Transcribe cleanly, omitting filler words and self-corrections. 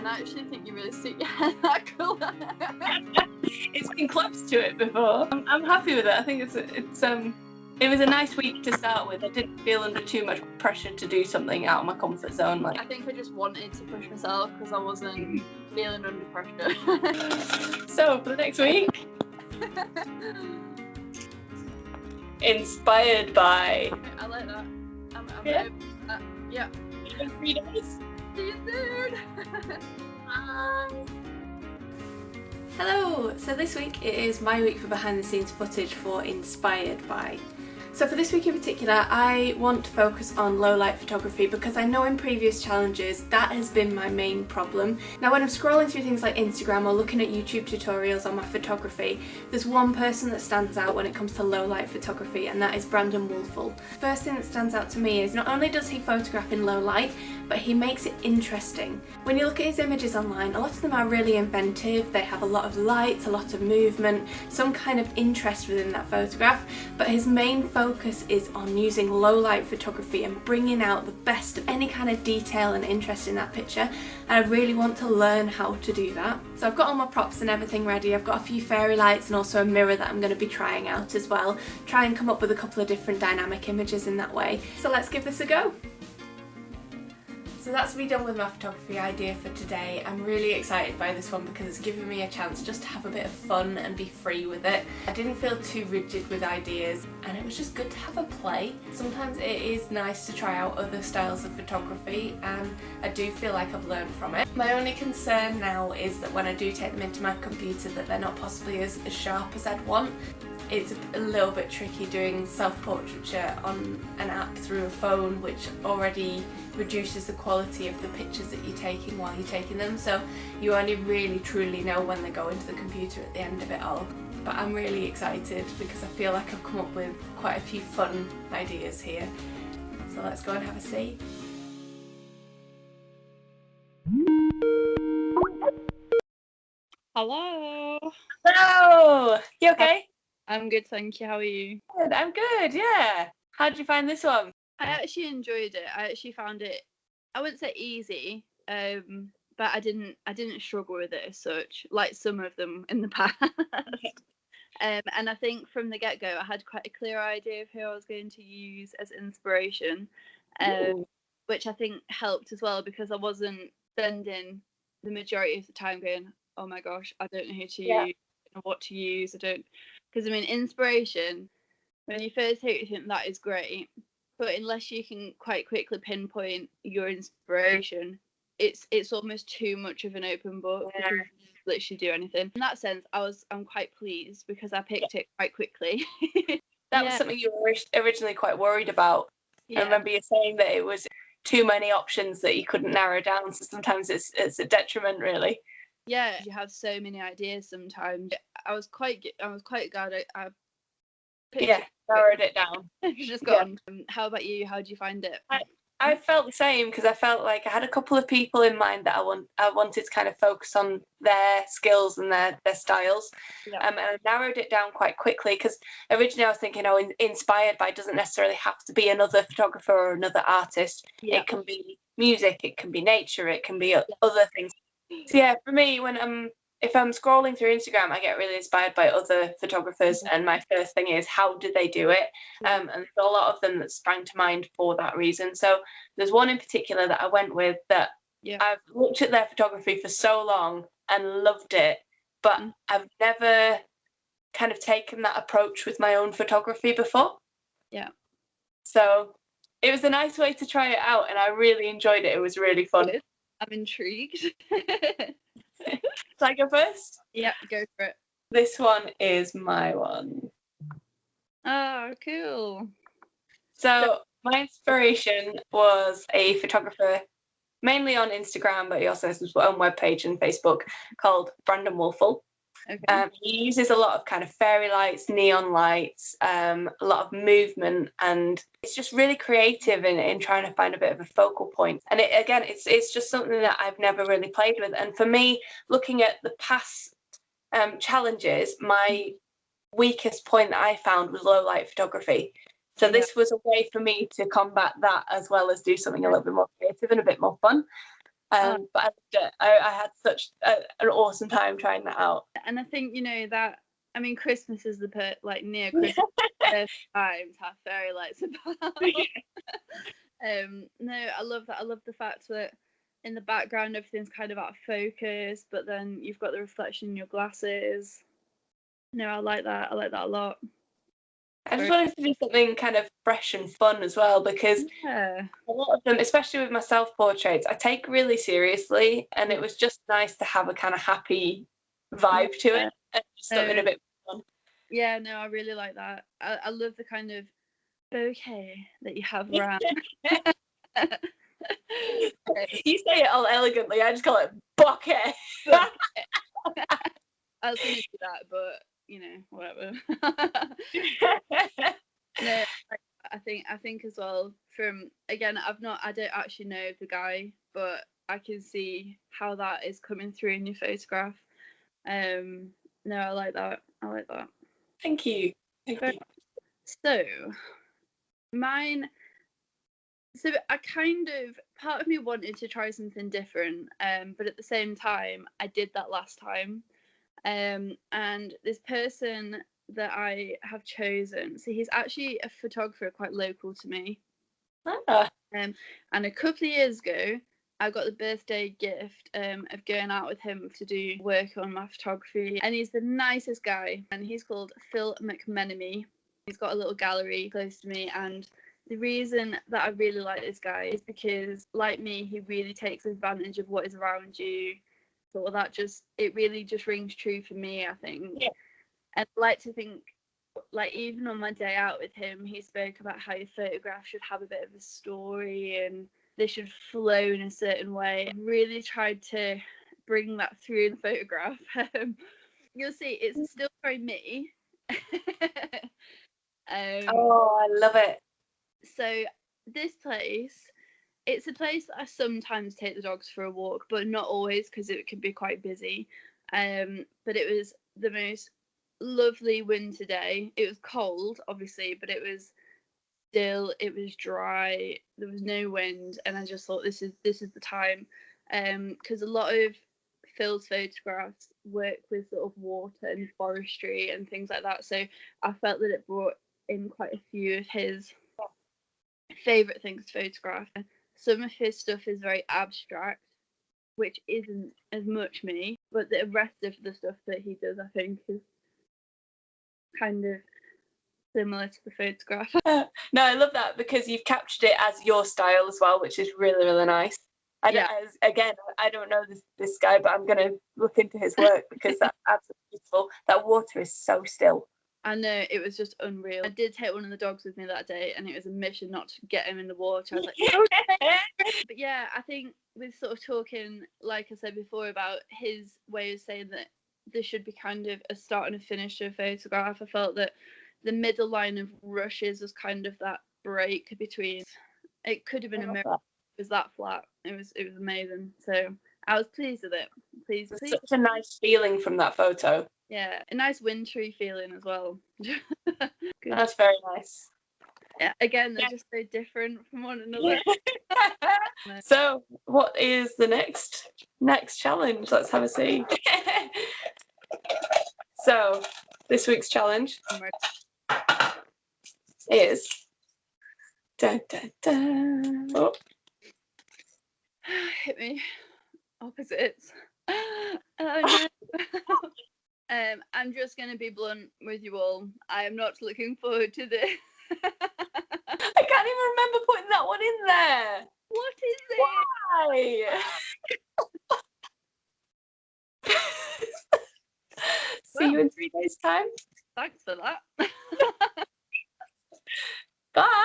and I actually think you really suit your hair that colour. It's been close to it before. I'm happy with it. I think it was a nice week to start with. I didn't feel under too much pressure to do something out of my comfort zone. I think I just wanted to push myself because I wasn't feeling under pressure. So for the next week, inspired by. I like that. I'm Yeah. Yeah. 3 days. See you soon. Bye. Hello! So this week it is my week for behind the scenes footage for Inspired By. So for this week in particular, I want to focus on low light photography because I know in previous challenges that has been my main problem. Now when I'm scrolling through things like Instagram or looking at YouTube tutorials on my photography, there's one person that stands out when it comes to low light photography, and that is Brandon Woelfel. First thing that stands out to me is not only does he photograph in low light, but he makes it interesting. When you look at his images online, a lot of them are really inventive. They have a lot of lights, a lot of movement, some kind of interest within that photograph, but his main focus is on using low light photography and bringing out the best of any kind of detail and interest in that picture, and I really want to learn how to do that. So I've got all my props and everything ready. I've got a few fairy lights and also a mirror that I'm going to be trying out as well. Try and come up with a couple of different dynamic images in that way. So let's give this a go. So that's me done with my photography idea for today. I'm really excited by this one because it's given me a chance just to have a bit of fun and be free with it. I didn't feel too rigid with ideas and it was just good to have a play. Sometimes it is nice to try out other styles of photography and I do feel like I've learned from it. My only concern now is that when I do take them into my computer that they're not possibly as sharp as I'd want. It's a little bit tricky doing self-portraiture on an app through a phone, which already reduces the quality of the pictures that you're taking while you're taking them, so you only really truly know when they go into the computer at the end of it all. But I'm really excited because I feel like I've come up with quite a few fun ideas here. So let's go and have a see. Hello. Hello! You okay? I'm good, thank you. How are you? Good, I'm good, yeah. How did you find this one? I actually enjoyed it. I actually found it, I wouldn't say easy, but I didn't struggle with it as such, like some of them in the past. And I think from the get-go, I had quite a clear idea of who I was going to use as inspiration, which I think helped as well because I wasn't spending the majority of the time going, oh my gosh, I don't know who to use, I don't know what to use, because I mean, inspiration, when you first hear it, you think that is great, but unless you can quite quickly pinpoint your inspiration, it's almost too much of an open book because you literally do anything. In that sense, I'm quite pleased because I picked it quite quickly. That was something you were originally quite worried about. I remember you saying that it was too many options that you couldn't narrow down, so sometimes it's a detriment, really. Yeah, you have so many ideas sometimes. I was quite glad I picked narrowed it down. Just gone. How about you? How did you find it? I felt the same because I felt like I had a couple of people in mind that I wanted to kind of focus on their skills and their styles, and I narrowed it down quite quickly because originally I was thinking, inspired by doesn't necessarily have to be another photographer or another artist. It can be music, it can be nature, it can be other things. So yeah, for me, if I'm scrolling through Instagram, I get really inspired by other photographers, and my first thing is, how do they do it? And there's a lot of them that sprang to mind for that reason. So there's one in particular that I went with that I've looked at their photography for so long and loved it, but I've never kind of taken that approach with my own photography before. Yeah. So it was a nice way to try it out, and I really enjoyed it. It was really fun. I'm intrigued. Shall I go first? Yeah, go for it. This one is my one. Oh, cool. So my inspiration was a photographer, mainly on Instagram, but he also has his own webpage and Facebook called Brandon Woelfel. Okay. He uses a lot of kind of fairy lights, neon lights, a lot of movement, and it's just really creative in trying to find a bit of a focal point. And it's just something that I've never really played with. And for me, looking at the past challenges, my weakest point that I found was low light photography. So this was a way for me to combat that as well as do something a little bit more creative and a bit more fun. But I loved it. I had such an awesome time trying that out. And I think, you know, that, I mean, Christmas is the near Christmas time to have fairy lights about. No, I love that. I love the fact that in the background everything's kind of out of focus, but then you've got the reflection in your glasses. No, I like that. I like that a lot. I just wanted to do something kind of fresh and fun as well, because a lot of them, especially with my self-portraits, I take really seriously, and it was just nice to have a kind of happy vibe to it, and just something a bit fun. Yeah, no, I really like that. I love the kind of bouquet that you have around. You say it all elegantly, I just call it bouquet. I was going to do that, but you know, whatever. No, I think as well, from, again, I don't actually know the guy, but I can see how that is coming through in your photograph. No, I like that. Thank you. So mine, so I kind of, part of me wanted to try something different, but at the same time I did that last time. And this person that I have chosen, so he's actually a photographer quite local to me. And a couple of years ago I got the birthday gift of going out with him to do work on my photography, and he's the nicest guy, and he's called Phil McMenemy. He's got a little gallery close to me, and the reason that I really like this guy is because, like me, he really takes advantage of what is around you. So that it really just rings true for me, I think. Yeah. And I like to think, like, even on my day out with him, he spoke about how your photograph should have a bit of a story and they should flow in a certain way. I really tried to bring that through in the photograph. You'll see, it's still very me. Oh, I love it. So this place, it's a place that I sometimes take the dogs for a walk, but not always, because it can be quite busy. But it was the most lovely winter day. It was cold, obviously, but it was dry. There was no wind, and I just thought this is the time, because a lot of Phil's photographs work with sort of water and forestry and things like that. So I felt that it brought in quite a few of his favourite things to photograph. Some of his stuff is very abstract, which isn't as much me, but the rest of the stuff that he does, I think, is kind of similar to the photograph. No, I love that, because you've captured it as your style as well, which is really, really nice. I don't know this guy, but I'm going to look into his work, because that's absolutely beautiful. That water is so still. I know, it was just unreal. I did take one of the dogs with me that day, and it was a mission not to get him in the water. I was like, okay. But yeah, I think with sort of talking, like I said before, about his way of saying that there should be kind of a start and a finish to a photograph, I felt that the middle line of rushes was kind of that break between. It could have been a miracle. It was that flat. It was amazing. So I was pleased with it. Pleased. Such a nice feeling from that photo. Yeah, a nice wintry feeling as well. That's very nice. Yeah, again, they're just so different from one another. So, what is the next challenge? Let's have a see. So, this week's challenge is Oh. Hit me. Opposites. Oh no. I'm just going to be blunt with you all. I am not looking forward to this. I can't even remember putting that one in there. What is it? Why? See you in 3 days' time. Thanks for that. Bye.